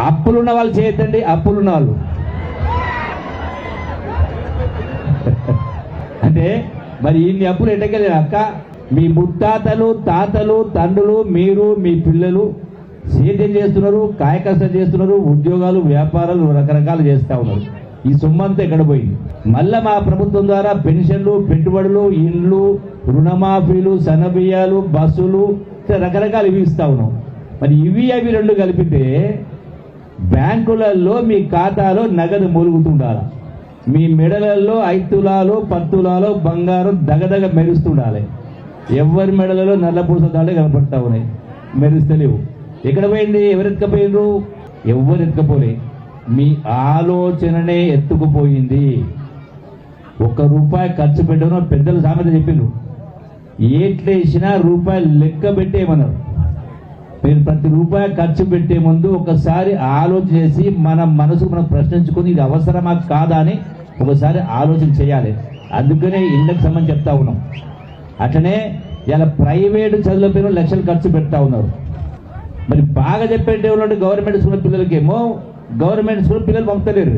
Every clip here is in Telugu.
అప్పులున్న వాళ్ళు చేయొద్దండి, అప్పులున్న వాళ్ళు. అంటే మరి ఇన్ని అప్పులు ఎట్టకెళ్ళి అక్క, మీ ముత్తాతలు, తాతలు, తండ్రులు, మీరు, మీ పిల్లలు సేద్యం చేస్తున్నారు, కాయకష్టం చేస్తున్నారు, ఉద్యోగాలు, వ్యాపారాలు రకరకాలు చేస్తూ ఉన్నారు. ఈ సొమ్మంతా ఎక్కడ పోయింది? మళ్ళా మా ప్రభుత్వం ద్వారా పెన్షన్లు, పెట్టుబడులు, ఇండ్లు, రుణమాఫీలు, సన్నబియ్యాలు, బస్సులు రకరకాలు ఇవి ఇస్తా ఉన్నాం. మరి ఇవి అవి రెండు కలిపితే బ్యాంకులలో మీ ఖాతాలో నగదు మూలుగుతుండాలి. మీ మెడలలో 5 తులాలు 10 తులాలు బంగారం దగదగ మెరుస్తుండాలి. ఎవరి మెడలలో నల్లపూస దాడే కనపడతా ఉన్నాయి, మెరుస్తలేవు. ఎక్కడ పోయింది? ఎవరు ఎత్తుకపోయినరు? ఎవరు ఎత్తుకపోలే. మీ ఆలోచననే ఎత్తుకుపోయింది. ₹1 ఖర్చు పెట్టడం పెద్దలు సామెత చెప్పిండ్రు. ఏట్లేసినా రూపాయలు లెక్క పెట్టేయమన్నారు. మీరు ప్రతి రూపాయి ఖర్చు పెట్టే ముందు ఒకసారి ఆలోచన చేసి మన మనసు మనం ప్రశ్నించుకొని ఇది అవసరమా కాదా అని ఒకసారి ఆలోచన చేయాలి. అందుకనే ఇళ్ళకి సంబంధించి చెప్తా ఉన్నాం. అట్లనే ఇలా ప్రైవేటు చదువుల పేరు లక్షలు ఖర్చు పెడతా ఉన్నారు. మరి బాగా చెప్పేటే ఉన్నట్టు గవర్నమెంట్ స్కూల్ పిల్లలకేమో గవర్నమెంట్ స్కూల్ పిల్లలు పంపుతలేరు,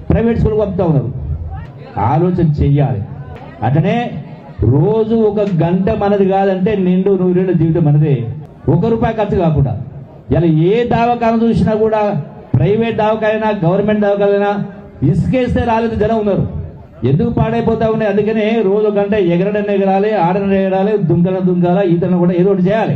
ప్రైవేట్ స్కూల్ పంపుతా ఉన్నారు. ఆలోచన చెయ్యాలి. అట్లనే రోజు 1 గంట మనది కాదంటే నిండు 100 జీవితం మనదే. ₹1 ఖర్చు కాకుండా ఇలా ఏ దవాఖాన చూసినా కూడా ప్రైవేట్ దవాఖానా గవర్నమెంట్ దవాఖానా ఇసుకేస్తే రాలేదు జనం ఉన్నారు. ఎందుకు పాడైపోతా ఉన్నాయి? అందుకనే రోజు 1 గంట ఎగరడం ఎగరాలి, ఆడడం ఎగరాలి, దుంకన దుంకాల, ఈతను కూడా ఏదో ఒకటి చేయాలి.